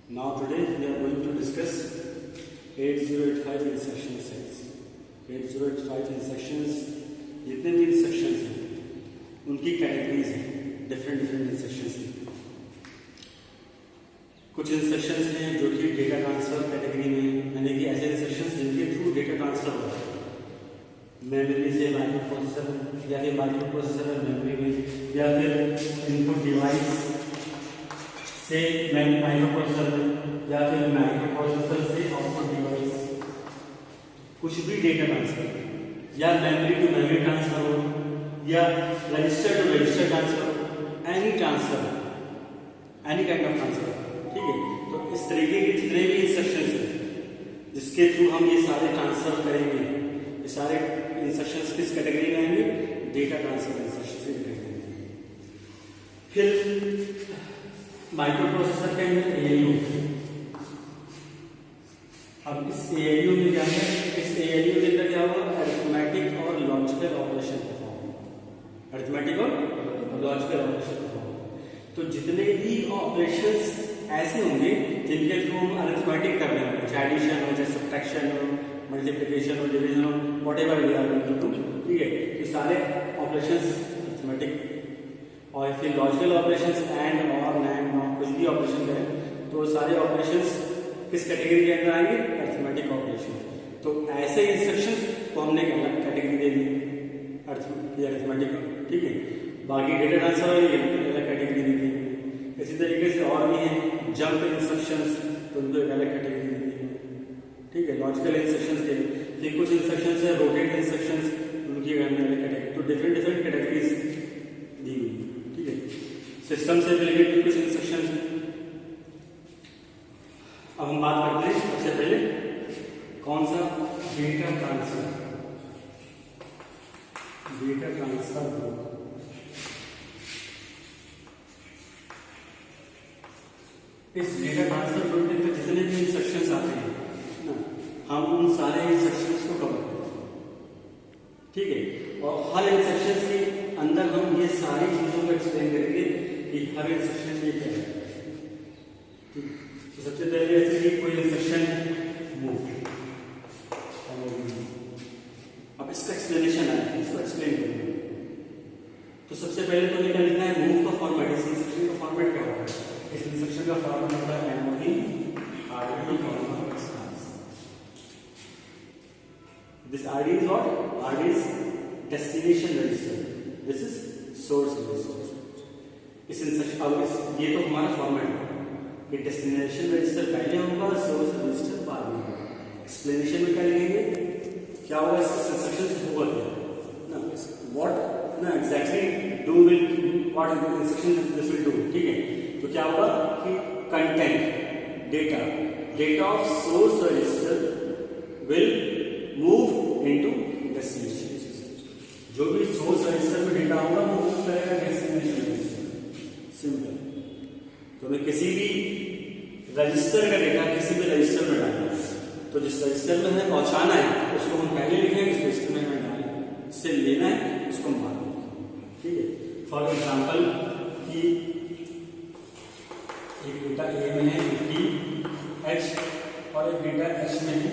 Now today we are going to discuss 8085 instruction sets. 8085 instructions जितने भी instructions हैं उनकी कैटेगरीज हैं, डिफरेंट इंस्ट्रक्शंस की। कुछ इंस्ट्रक्शंस हैं जो कि डेटा ट्रांसफर कैटेगरी में, यानी कि ऐसे इंस्ट्रक्शंस जिनके थ्रू डेटा ट्रांसफर होता है मेमोरी से माइक्रो प्रोसेसर या फिर माइक्रो प्रोसेसर मेमोरी में, या फिर इनपुट डिवाइस से माइक्रो प्रोसेसर में, या फिर माइक्रो प्रोसेसर से आउटपुट डिवाइस। कुछ भी डेटा ट्रांसफर या मेमोरी टू मेमोरी ट्रांसफर हो या register to register transfer, any transfer, any kind of transfer, ठीक है। तो इस तरीके के जितने भी इंस्ट्रक्शंस हैं जिसके थ्रू हम ये सारे ट्रांसफर करेंगे, ये सारे इंस्ट्रक्शंस किस कैटेगरी में आएंगे? डेटा ट्रांसफर इंस्ट्रक्शन से कैटेगरी में। फिर माइक्रो प्रोसेसर के अंदर एएलयू। अब इस एएलयू में क्या है? इस एएलयू के अंदर क्या होगा? अरिथमेटिक और लॉजिकल ऑपरेशन परफॉर्म होगा। अरिथमेटिक और लॉजिकल ऑपरेशन परफॉर्म होगा। तो जितने भी ऑपरेशंस ऐसे होंगे जिनके थ्रू हम अरिथमेटिक कर रहे हैं, चाहे एडिशन हो, चाहे सब्ट्रैक्शन हो, मल्टीप्लिकेशन हो, डिवीजन हो, whatever we are going to do, ठीक है। ये सारे ऑपरेशंस अरिथमेटिक और फिर logical operations and or NAND और कुछ भी ऑपरेशन करें तो सारे ऑपरेशंस किस कैटेगरी के अंदर आएंगे? Arithmetic operation. तो ऐसे इंस्ट्रक्शंस को हमने एक अलग कैटेगरी दे दी अरिथमेटिक, ठीक है। बाकी डेटा ट्रांसफर वाली अलग कैटेगरी दी थी। इसी तरीके से और भी हैं जंप इंस्ट्रक्शंस, तो उनको एक अलग कैटेगरी दी थी, ठीक है। लॉजिकल इंस्ट्रक्शंस के फिर कुछ इंस्ट्रक्शंस है रोटेट इंस्ट्रक्शंस, उनकी हमने अलग कैटेगरी, तो डिफरेंट कैटेगरीज दी हुई, ठीक है। सिस्टम से रिलेटेड कुछ इंस्ट्रक्शंस हैं। अब हम बात करते हैं सबसे पहले कौन सा? Data transfer. Data transfer group. इस डेटा ट्रांसफर ग्रुप के अंदर जितने भी इंस्ट्रक्शंस आते हैं ना, हम उन सारे इंस्ट्रक्शंस को कवर करते हैं, ठीक है। और हर इंस्ट्रक्शंस के अंदर हम ये सारी चीजों को एक्सप्लेन करेंगे कि हर इंस्ट्रक्शन में क्या है, ठीक है। तो सबसे पहले ऐसे कि कोई इंस्ट्रक्शन मूव, अब इसका एक्सप्लेनेशन है, इसको एक्सप्लेन करेंगे। तो सबसे पहले तो क्या लिखना है? मूव का फॉर्मेट। इस इंस्ट्रक्शन का फॉर्मेट क्या होता है? इस इंस्ट्रक्शन का फॉर्मेट होता है memory RD comma expanse. This RD is what? RD is destination register, this is source register. इस इंस्ट्रक्शन, अब ये तो हमारा फॉर्मेट है कि डेस्टिनेशन रजिस्टर पहले होगा, सोर्स रजिस्टर बाद में होगा। एक्सप्लेनेशन में क्या लिखेंगे? क्या होगा इस इंस्ट्रक्शन से होगा क्या ना, व्हाट ना exactly do will, what instruction this will do, ठीक है। तो क्या होगा कि content data of source register will move into destination. जो भी सोर्स रजिस्टर में डेटा होगा वो मूव करेगा डेस्टिनेशन रजिस्टर। सिंपल। तो मैं किसी भी रजिस्टर का डेटा किसी भी रजिस्टर में डालना है, तो जिस रजिस्टर में हमें पहुंचाना है उसको हम पहले लिखेंगे, इस रजिस्टर में हमें डालना, इससे लेना है उसको हम बाद में लिखेंगे, ठीक है। फॉर एग्जांपल कि एक डेटा ए में है 50H और एक डेटा H में है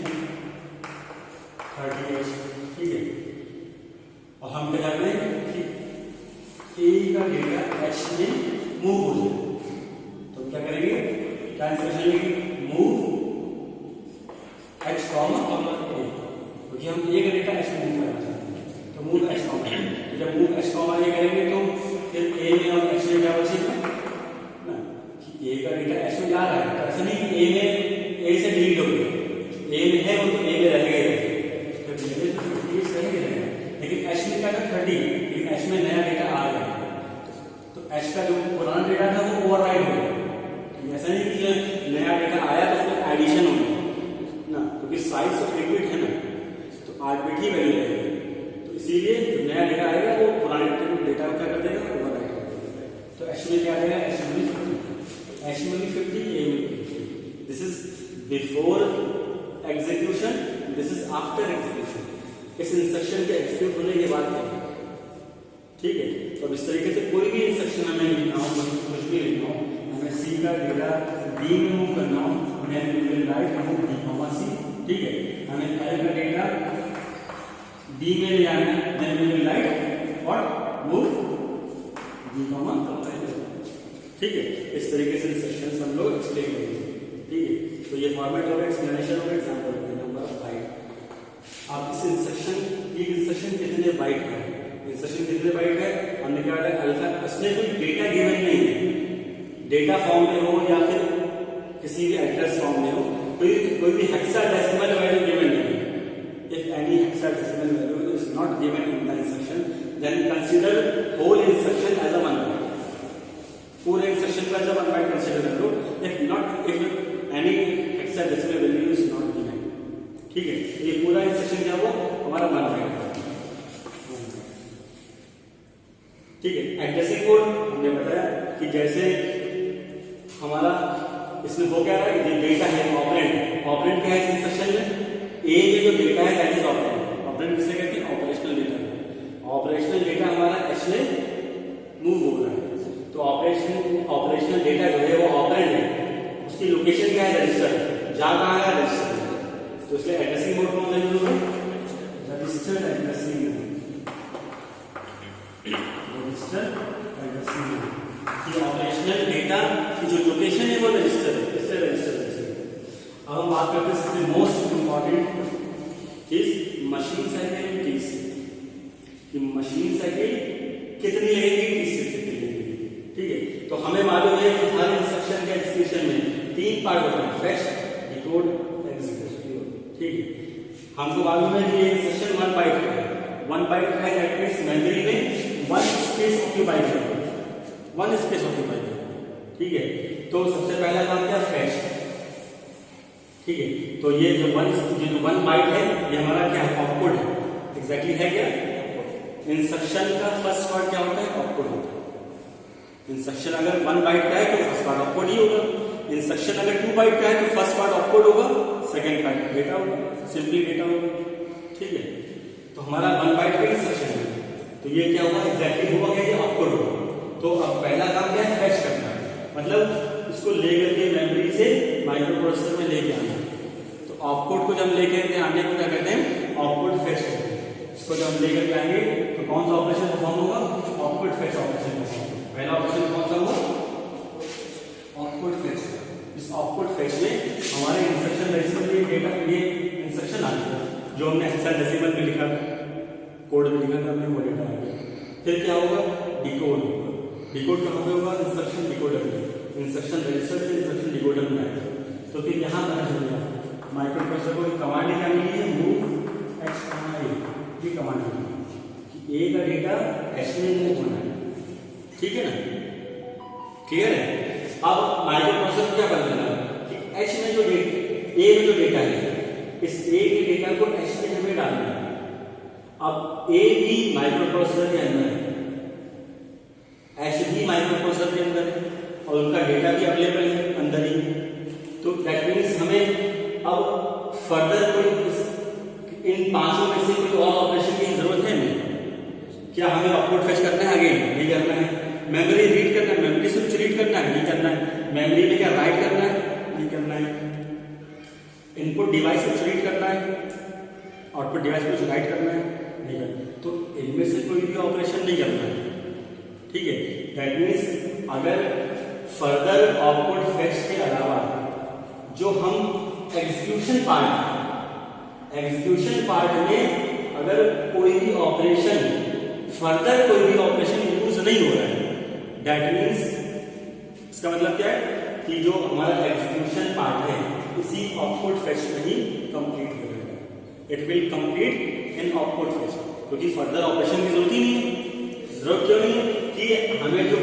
30H, ठीक है। और हम क्या चाहते हैं कि ए का डेटा H में मूव हो जाए, तो क्या करेंगे? क्या इंस्ट्रक्शन लेंगे? मूव H कॉमा ए, क्योंकि हम ए का डेटा H में मूव करना चाहते हैं, तो मूव H कॉमा। तो जब मूव H कॉमा ए करेंगे तो फिर ए में और H में क्या बचेगा ना, कि ए का डेटा H में जा रहा है, तो ऐसा नहीं कि ए में ए से डिलीट हो गया, ए में है वो तो ए में रह गए, तो ए में तो 50 रहेगा, लेकिन H में क्या था 30, लेकिन H में नया डेटा आ गया, तो H का जो पुराना डेटा था वो ओवरराइड हो गया। ऐसा नहीं कि नया डेटा आया तो उसमें एडिशन होगा ना, क्योंकि साइज ऑफ लिक्विड है ना, तो 8 बिट ही वैल्यू रहेगी। तो इसीलिए जो नया डेटा आएगा वो पुराने डेटा को क्या कर देगा? ओवरराइड कर देगा। तो H में क्या आएगा? H में 50, A में 50। This is before execution, this is after execution. इस इंस्ट्रक्शन के एग्जीक्यूट होने के बाद क्या, ठीक है। तो इस तरीके से कोई भी इंस्ट्रक्शन हमें लिखना हो, कुछ भी लिखना हो, हमें C का डेटा डी में मूव करना हो then we will write move D comma C, ठीक है। हमें एल का डेटा डी में ले आना है देन वी विल राइट और मूव डी कॉमा, ठीक है। इस तरीके से सेक्शंस हम लोग एक्सप्लेन करेंगे, ठीक है। तो ये फॉर्मेट होगा, एक्सप्लेनेशन होगा, एग्जांपल होगा, नंबर ऑफ बाइट। आप इस इंस्ट्रक्शन कितने बाइट है, इंस्ट्रक्शन कितने बाइट है, हमने क्या बताया अल्फा, उसमें कोई डेटा गिवन नहीं है, डेटा फॉर्म में हो या फिर किसी भी एड्रेस फॉर्म में हो, कोई भी हेक्साडेसिमल वैल्यू गिवन नहीं है। If any hexadecimal value is not given in the instruction then consider whole instruction as a one byte, पूरे इंस्ट्रक्शन को as a one byte consider कर लो। If any hexadecimal value is not given, ठीक है। ये पूरा instruction क्या हुआ हमारा वन बाइट, ठीक है। एड्रेसिंग कोड हमने बताया कि जैसे हमारा इसमें हो क्या रहा है, ये डेटा है ऑपरेंड, ऑपरेंड क्या है इस इंस्ट्रक्शन में, ए में जो डेटा है दैट इज ऑपरेंड। ऑपरेंड किसे कहते हैं, ऑपरेशनल डेटा। ऑपरेशनल डेटा हमारा एच में मूव हो रहा है, तो ऑपरेशनल डेटा जो है वो ऑपरेंड है, उसकी लोकेशन क्या है, रजिस्टर, जा कहां है, रजिस्टर। तो इसलिए एड्रेसिंग मोड कौन सा यूज होगा, registered addressing mode, registered addressing mode. कि ऑपरेशनल डेटा की जो लोकेशन है वो रजिस्टर है, इससे रजिस्टर है। अब हम बात करते हैं सबसे मोस्ट इंपॉर्टेंट चीज, मशीन साइकिल टीसी, कि मशीन साइकिल कितनी लगेगी, टीसी कितनी लगेगी, ठीक है। तो हमें मालूम है कि हर इंस्ट्रक्शन के एग्जीक्यूशन में 3 पार्ट होते हैं, फेच, डिकोड, एग्जीक्यूट, ठीक है। हमको मालूम है कि ये इंस्ट्रक्शन 1 बाइट का है, 1 बाइट का है, दैट मींस मेमोरी में 1 स्पेस ऑक्यूपाई करेगा, 1 स्पेस ऑक्यूपाई करेगा, ठीक है। तो सबसे पहला काम क्या, फेच, ठीक है। तो ये जो 1 बाइट है ये हमारा क्या है, ऑपकोड है, एग्जैक्टली है क्या, इंस्ट्रक्शन का फर्स्ट पार्ट क्या होता है, ऑपकोड होता है। इंस्ट्रक्शन अगर 1 बाइट का है तो फर्स्ट पार्ट ऑपकोड ही होगा, इंस्ट्रक्शन अगर 2 बाइट का है तो फर्स्ट पार्ट ऑपकोड होगा, सेकंड पार्ट डेटा होगा, सिंपली डेटा होगा, ठीक है। तो हमारा 1 बाइट का इंस्ट्रक्शन है, तो ये क्या होगा, एग्जैक्टली होगा क्या, ये ऑपकोड होगा। तो अब पहला काम क्या है, फेच करना है, मतलब इसको लेकर के मेमोरी से माइक्रो प्रोसेसर में लेके आना। तो ऑपकोड को जब लेके आने को क्या कहते हैं, ऑपकोड फेच कहते हैं। इसको जब हम लेकर के आएंगे तो कौन सा ऑपरेशन परफॉर्म होगा, ऑपकोड फेच ऑपरेशन परफॉर्म। पहला ऑपरेशन कौन सा होगा, ऑपकोड फेच। इस ऑपकोड फेच में हमारे इंस्ट्रक्शन रजिस्टर में डेटा, ये इंस्ट्रक्शन आ गया जो हमने हेक्साडेसिमल में लिखा था, कोड में लिखा था हमने, वो डेटा आ गया। फिर क्या होगा, डिकोड होगा। डिकोड कहाँ पे होगा, इंस्ट्रक्शन डिकोडर में, इंस्ट्रक्शन रजिस्टर से इंस्ट्रक्शन डिकोडर में आएगा। तो फिर यहाँ पर चलेगा माइक्रो प्रोसेसर को कमांड क्या मिली है, मूव एच आई, ये कमांड मिली कि ए का डेटा एच में मूव होना है, ठीक है ना, क्लियर है। अब माइक्रो प्रोसेसर क्या बदलेगा कि एच में जो डेटा, ए में जो डेटा है, इस ए के डेटा को एच में हमें डालना है। अब ए भी माइक्रो प्रोसेसर के अंदर है, एच भी माइक्रो प्रोसेसर के अंदर है और उनका डेटा भी अवेलेबल है अंदर ही। तो दैट मींस हमें अब फर्दर कोई इन पांचों में से कोई और ऑपरेशन की जरूरत है नहीं। क्या हमें आउटपुट फेच करना है, अगेन नहीं करना है। मेमोरी रीड करना है, मेमोरी से कुछ रीड करना है, नहीं करना है। मेमोरी में क्या राइट करना है, नहीं करना है। इनपुट डिवाइस कुछ रीड करना है, आउटपुट डिवाइस कुछ राइट करना है, नहीं करना। तो इनमें से कोई भी ऑपरेशन नहीं करना है, ठीक है। दैट मींस अगर फर्दर आउटपुट फेच के अलावा जो हम एग्जीक्यूशन पार्ट में अगर कोई भी ऑपरेशन, फर्दर कोई भी ऑपरेशन यूज नहीं हो रहा है, दैट मींस इसका मतलब क्या है कि जो हमारा एग्जीक्यूशन पार्ट है इसी आउटपुट फेच में ही कंप्लीट हो जाएगा। It will complete in output fetch, क्योंकि फर्दर ऑपरेशन की जरूरत ही नहीं है। जरूरत क्यों नहीं है कि हमें जो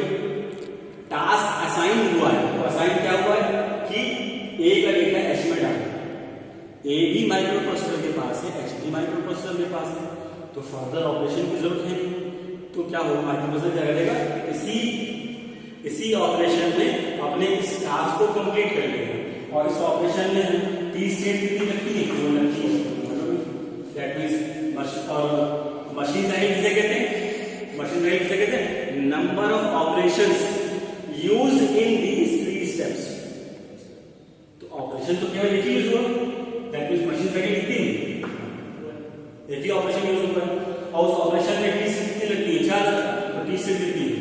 टास्क असाइन हुआ है, तो असाइन क्या हुआ है कि ए का डेटा एच में डालना। ए भी माइक्रो प्रोसेसर के पास है, एच भी माइक्रो प्रोसेसर के पास है, तो फर्दर ऑपरेशन की जरूरत है नहीं। तो क्या होगा, माइक्रो प्रोसेसर क्या करेगा, इसी ऑपरेशन में अपने इस टास्क को कंप्लीट कर लेगा। और इस ऑपरेशन में 30 स्टेट कितनी लगती है, 2 लगती है। दैट मींस मशीन साइकिल किसे कहते हैं, मशीन साइकिल किसे कहते हैं, number of operations used in these 3 steps. Operation तो केवल एक ही यूज हुआ, दैट मींस मशीन साइकिल कितनी, एक ही ऑपरेशन यूज हुआ है और उस ऑपरेशन में टी से कितनी लगती है, 4, तो टी से कितनी है।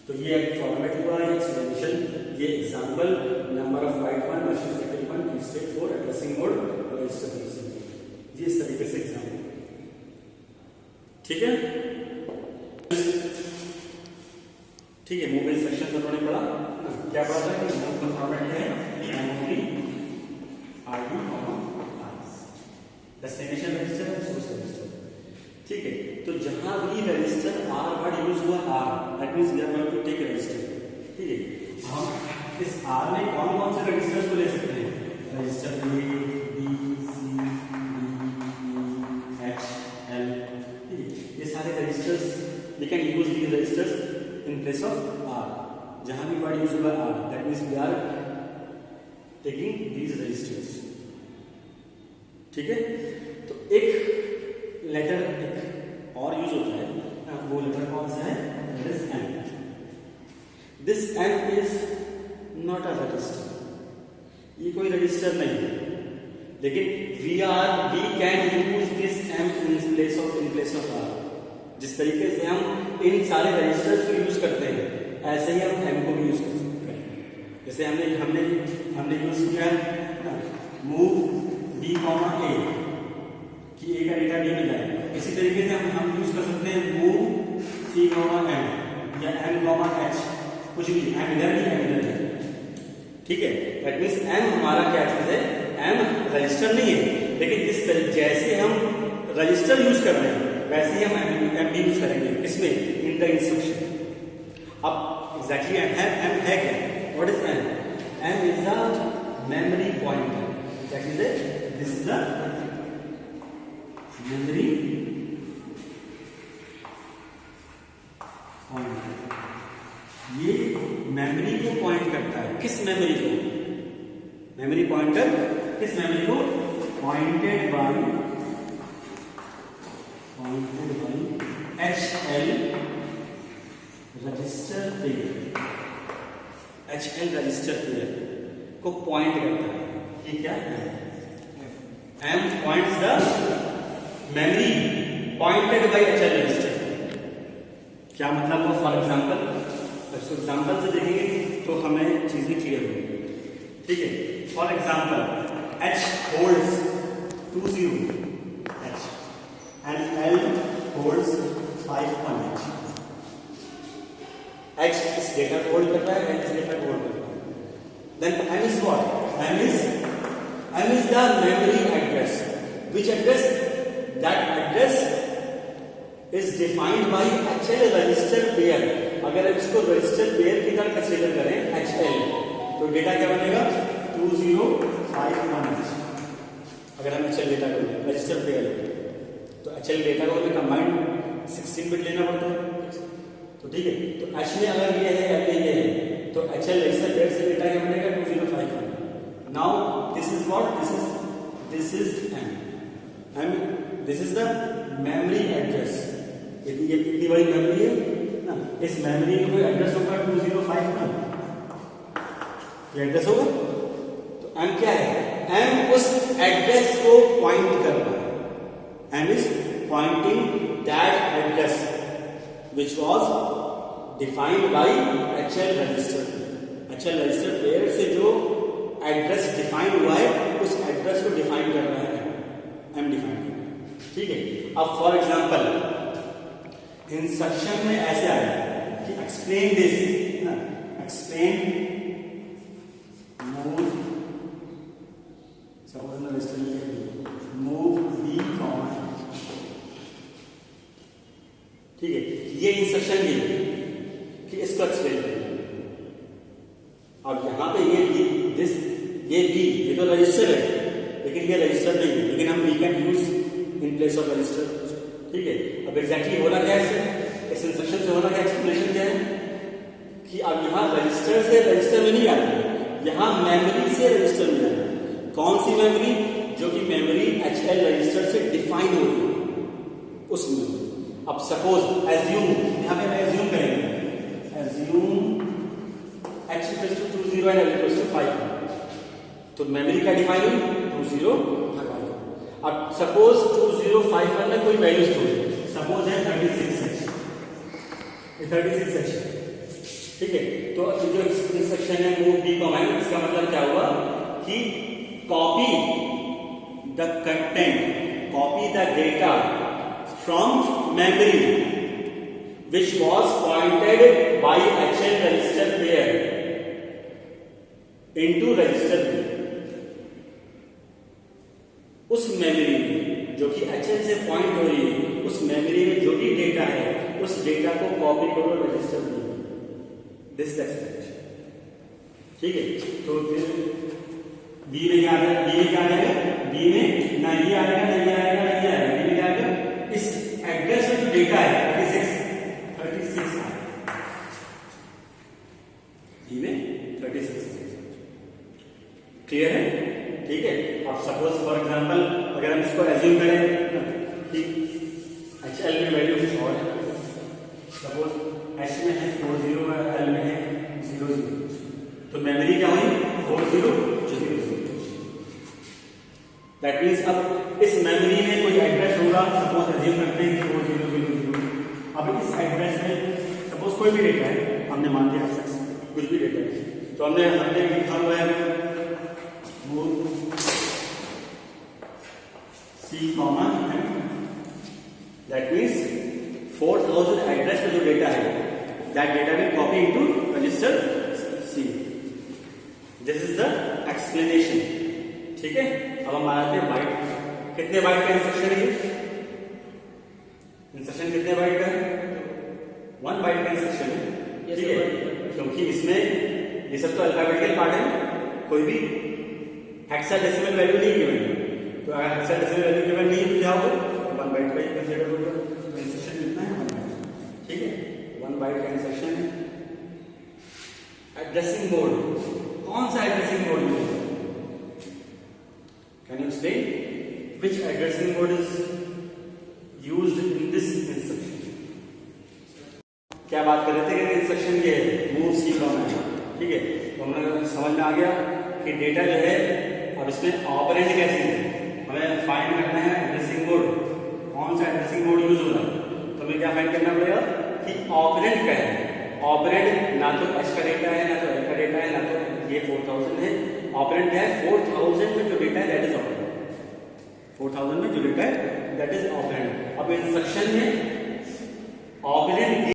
तो ये एक फॉर्मेट हुआ, ये एक्सप्लेनेशन, ये example, number of bite 1, machine cycle 1, T state 4, addressing mode और रजिस्टर प्रोसेसिंग, ये इस तरीके से एग्जांपल, ठीक है। ठीक है, मूव इंस्ट्रक्शन तो उन्होंने पढ़ा, क्या पढ़ा था कि मूव का फॉर्मेट है मेमोरी आरडी डेस्टिनेशन रजिस्टर और सोर्स रजिस्टर, ठीक है। तो जहां भी रजिस्टर आर वर्ड यूज हुआ, R that means we are going to take register, ठीक है। हम इस आर में कौन कौन से रजिस्टर्स को ले सकते हैं, register A B C D H L, ठीक है। ये सारे registers we can use these registers in place of R, जहां भी वर्ड यूज हुआ R, that means we are taking these registers, ठीक है। तो एक लेटर एक और यूज होता है, वो लेटर कौन सा है, that is M. This M is not a register, ये कोई रजिस्टर नहीं है, लेकिन we can use this M in place of R. जिस तरीके से हम इन सारे रजिस्टर्स को यूज करते हैं, ऐसे ही हम एम को भी यूज कर सकते हैं। जैसे हमने यूज किया मूव बी कॉमा ए, कि ए का डेटा बी में जाए, इसी तरीके से हम यूज कर सकते हैं मूव सी कॉमा एम या एम कॉमा एच, कुछ भी, एम इधर भी एम इधर भी, ठीक है। दैट मींस एम हमारा क्या चीज है, एम रजिस्टर नहीं है, लेकिन जिस जैसे हम रजिस्टर यूज कर रहे हैं वैसे ही हम एम भी यूज करेंगे, किसमें, इन द इंस्ट्रक्शन। अब एग्जैक्टली एम है क्या, what is M, M is the memory pointer, exactly this is the memory pointer. ये मेमोरी को पॉइंट करता है, किस मेमोरी को, मेमोरी पॉइंटर किस मेमोरी को, pointed by HL register pair, HL register pair को पॉइंट करता है, ये क्या है, M points the memory pointed by HL register. क्या मतलब हुआ, फॉर एग्जांपल से देखेंगे तो हमें चीजें क्लियर होंगी, ठीक है। For example H holds 20 H and L holds 5.H. H इस डेटा को होल्ड करता है, L इस डेटा को होल्ड करता है। Then M is what? M is the memory address. Which address? That address is defined by HL register pair. अगर इसको रजिस्टर पेयर की तरह कंसीडर करें HL, तो डेटा क्या बनेगा, 2051H। अगर हम HL डेटा को रजिस्टर पेयर तो HL डेटा को हमें कंबाइंड 16 बिट लेना पड़ता है, तो ठीक है। तो H में अगर ये है L में ये है, तो HL रजिस्टर पेयर से डेटा क्या बनेगा, 2051। Now this is what, this is M, this is the memory address. ये कितनी बड़ी मेमोरी है ना, इस मेमोरी में कोई एड्रेस होगा 2051, ये एड्रेस होगा, तो M क्या है, M उस एड्रेस को पॉइंट कर रहा है, M is pointing that address which was defined by HL register। HL register pair से जो एड्रेस डिफाइन हुआ है, उस एड्रेस को डिफाइन कर रहा है M डिफाइन कर रहा है, ठीक है। अब फॉर एग्जांपल इंस्ट्रक्शन में ऐसे आया कि explain this, explain move, suppose मैं रजिस्टर मूव बी कॉमा, ठीक है। ये इंस्ट्रक्शन दी कि इसको एक्सप्लेन करें। अब यहां पे ये बी, ये तो रजिस्टर है, लेकिन ये रजिस्टर नहीं है, लेकिन हम we can use in place of register, ठीक है। अब एग्जैक्टली होना क्या है, इस इंस्ट्रक्शन से होना क्या, एक्सप्लेनेशन क्या है कि अब यहां रजिस्टर से रजिस्टर में नहीं आता, यहां मेमोरी से रजिस्टर में आता है। कौन सी मेमोरी, जो कि मेमोरी HL रजिस्टर से डिफाइन हो रही है, उस मेमोरी। अब सपोज एज्यूम, यहां पे हम एज्यूम करेंगे, assume H equals to 2051 0 and l equals to 5, तो मेमोरी का डिफाइन हुई 2051। अब सपोज 2051 में कोई वैल्यू स्टोर है, सपोज है 36h, 36h, ठीक है। तो जो इंस्ट्रक्शन है मूव बी कमांड, इसका मतलब क्या हुआ कि copy the content, copy the data from memory which was pointed by HL register there into register B। उस मेमोरी में जो कि HL से पॉइंट हो रही है, उस मेमोरी में जो भी डेटा है उस डेटा को कॉपी करो रजिस्टर B, दिस एक्सप्रेशन, ठीक है। तो फिर बी में क्या आ जाएगा, बी में क्या आ जाएगा, बी में ना ये आएगा ना ये आएगा ना ये आएगा, बी में क्या आएगा, इस एड्रेस में जो डेटा है 36 बी में 36, क्लियर है, ठीक है। अब सपोज फॉर एग्जांपल अगर हम इसको एज्यूम करें कि HL में वैल्यू कुछ और है, सपोज H में है 40 और L में है 00, तो मेमोरी क्या हुई 4000। दैट मीन्स अब इस मेमोरी में कोई एड्रेस होगा, सपोज एज्यूम करते हैं 4000। अब इस एड्रेस में सपोज कोई भी डेटा है, हमने मान लिया कुछ भी डेटा है, तो हमने लिखा हुआ है मूव सी कॉमा, दैट मीन्स 4000 एड्रेस में जो डेटा है that data will copy into register C. This is the explanation, ठीक है। अब हम आते हैं बाइट, कितने बाइट का इंस्ट्रक्शन है, इंस्ट्रक्शन कितने बाइट का है, 1 बाइट का इंस्ट्रक्शन है, ठीक है। क्योंकि इसमें ये सब तो अल्फाबेटिकल पार्ट है, कोई भी हेक्साडेसिमल वैल्यू नहीं गिवन है, तो अगर हेक्साडेसिमल वैल्यू गिवन नहीं तो क्या होगा 1 बाइट का ही कंसीडर होगा। इंस्ट्रक्शन कितना है 1 बाइट, ठीक है, 1 बाइट का इंस्ट्रक्शन है। एड्रेसिंग मोड, कौन सा एड्रेसिंग मोड यूज है, can you explain which addressing mode is used in this instruction. क्या बात कर रहे थे कि इंस्ट्रक्शन ये है मूव सी कमांड, ठीक है। तो हमें समझ में आ गया कि डेटा जो है, अब इसमें ऑपरेंड क्या चीज है, हमें फाइंड करना है एड्रेसिंग मोड, कौन सा एड्रेसिंग मोड यूज हो रहा है, तो हमें क्या फाइंड करना पड़ेगा कि ऑपरेंड क्या है। ऑपरेंड ना तो H का डेटा है ना तो L का डेटा है ना तो ये 4000 है, ऑपरेंड क्या है 4000 में जो डेटा है दैट इज ऑपरेंड, 4000 में जो डेटा है दैट इज ऑपरेंड। अब इंस्ट्रक्शन में ऑपरेंड